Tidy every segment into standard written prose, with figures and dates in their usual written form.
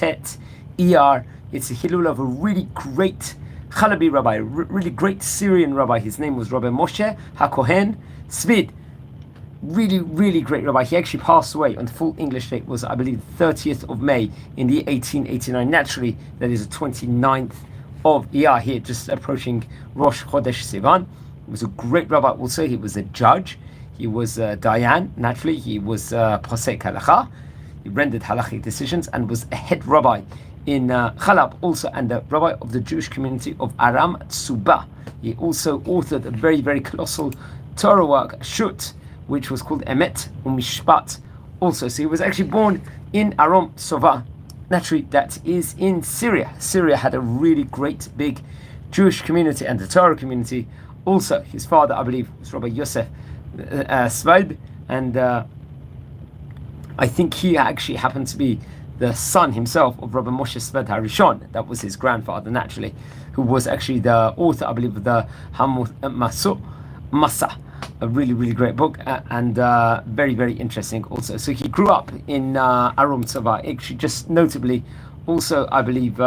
Tet ER. It's a Hilul of a really great Chalabi rabbi, really great Syrian rabbi. His name was Rabbi Moshe Svid Z'tl. Really great rabbi. He actually passed away on the full English date was, I believe, 30th of May in the 1889. Naturally, that is the 29th of Iyar here, just approaching Rosh Chodesh Sivan. He was a great rabbi also. He was a judge. He was a Diyan. Naturally, he was Posek Halacha. He rendered halachic decisions and was a head rabbi in Chalab also, and the rabbi of the Jewish community of Aram Tsubah. He also authored a very colossal Torah work, Shut, which was called Emet Umishpat also. So he was actually born in Aram Tsubah. Naturally, that is in Syria. Syria had a really great big Jewish community and the Torah community. Also, his father, I believe, was Rabbi Yosef Svid, and I think he actually happened to be the son himself of Rabbi Moshe Svid Z'tl. That was his grandfather, naturally, who was actually the author, I believe, of the Masa, a really great book, and very interesting also. So he grew up in Aram Tsubah. Actually, just notably, also, I believe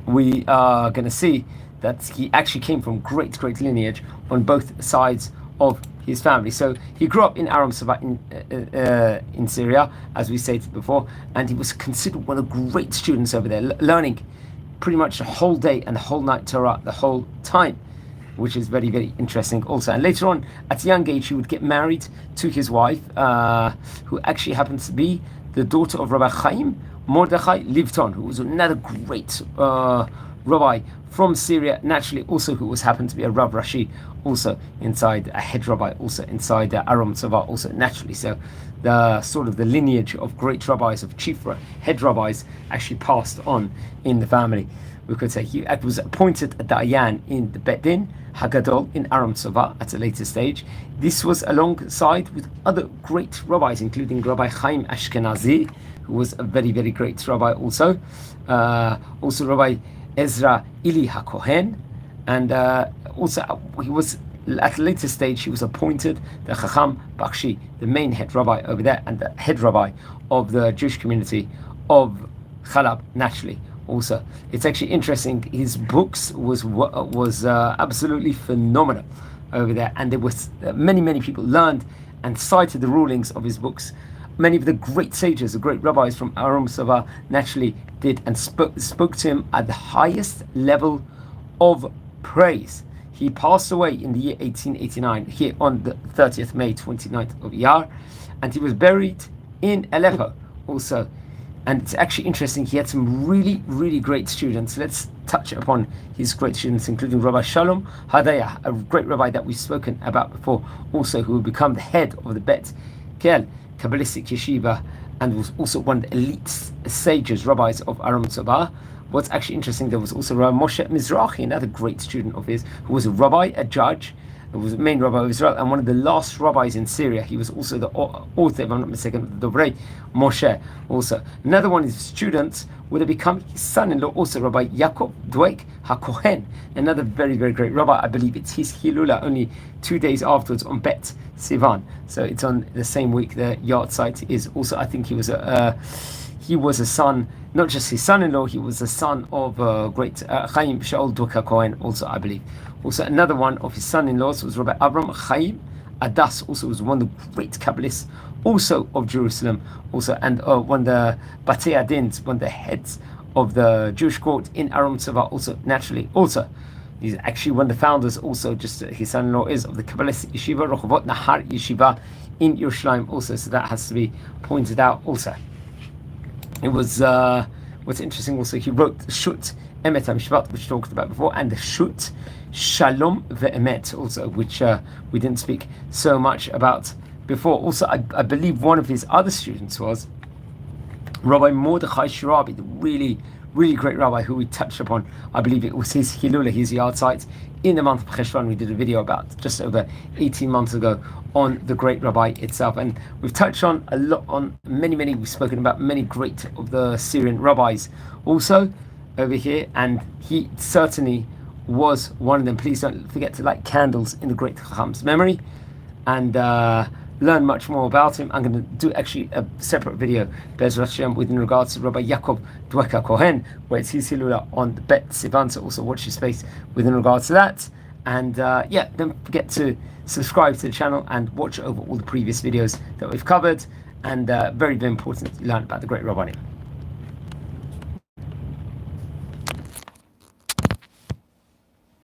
we are going to see that he actually came from great lineage on both sides of his family. So he grew up in Aram Tsubah in Syria, as we stated before, and he was considered one of the great students over there, learning pretty much the whole day and the whole night Torah the whole time, which is very interesting also. And later on, at a young age, he would get married to his wife, who actually happens to be the daughter of Rabbi Chaim Mordechai Livton, who was another great rabbi from Syria, naturally also, who was happened to be a Rav Rashi also inside, a head rabbi also inside Aram Tsubah also, naturally. So the sort of the lineage of great rabbis, of chief head rabbis, actually passed on in the family. We could say he was appointed a Diyan in the Bet Din Hagadol in Aram Tsubah at a later stage. This was alongside with other great rabbis, including Rabbi Chaim Ashkenazi, who was a very great rabbi also. Also Rabbi Ezra Ili HaKohen, and also he was at a later stage he was appointed the Chacham Bakshi, the main head rabbi over there, and the head rabbi of the Jewish community of Chalab, naturally. Also, it's actually interesting. His books was absolutely phenomenal over there, and there was many people learned and cited the rulings of his books. Many of the great sages, the great rabbis from Aram Tsubah, naturally did and spoke to him at the highest level of praise. He passed away in the year 1889 here on the 30th May 29th of Iyar, and he was buried in Aleppo also. And it's actually interesting, he had some really great students. Let's touch upon his great students, including Rabbi Shalom Hadaya, a great rabbi that we've spoken about before, also who would become the head of the Bet Kel Kabbalistic Yeshiva, and was also one of the elite sages, rabbis of Aram Tsubah. What's actually interesting, there was also Rabbi Moshe Mizrahi, another great student of his, who was a rabbi, a judge, who was the main rabbi of Israel, and one of the last rabbis in Syria. He was also the author, if I'm not mistaken, of the Dovrei Moshe also. Another one of his students would have become his son-in-law, also Rabbi Yaakov Dweik HaKohen, another very great rabbi. I believe it's his Hilula only 2 days afterwards on Bet Sivan. So it's on the same week the yard site is also, I think he was a son, not just his son-in-law, he was a son of great Chaim Shaul Dweik HaKohen also, I believe. Also, another one of his son-in-laws was Rabbi Avram Chaim Adas, also was one of the great Kabbalists, also of Jerusalem, also, and one of the Batei Adins, one of the heads of the Jewish court in Aram Tsubah, also, naturally, also. He's actually one of the founders, also, just his son-in-law is, of the Kabbalistic Yeshiva, Rochovot Nahar Yeshiva in Yerushalayim, also, so that has to be pointed out, also. It was, what's interesting also, he wrote the Shut Emet HaMishpat, which talked about before, and the Shut Shalom Ve'emet also, which we didn't speak so much about before. Also, I believe one of his other students was Rabbi Mordechai Shirabi, the really great rabbi who we touched upon. I believe it was his Hilula, his yard site in the month of Cheshvan. We did a video about just over 18 months ago on the great rabbi itself, and we've touched on a lot on many. We've spoken about many great of the Syrian rabbis also over here, and he certainly was one of them. Please don't forget to light candles in the great Chacham's memory, and learn much more about him. I'm going to do actually a separate video, Be'ezras Hashem, with in regards to Rabbi Yaakov Dweka Kohen, where it's his Hilula on the Bet Sivan, so also watch his space with in regards to that. And don't forget to subscribe to the channel and watch over all the previous videos that we've covered. And very, very important, you learn about the great Rabbanim.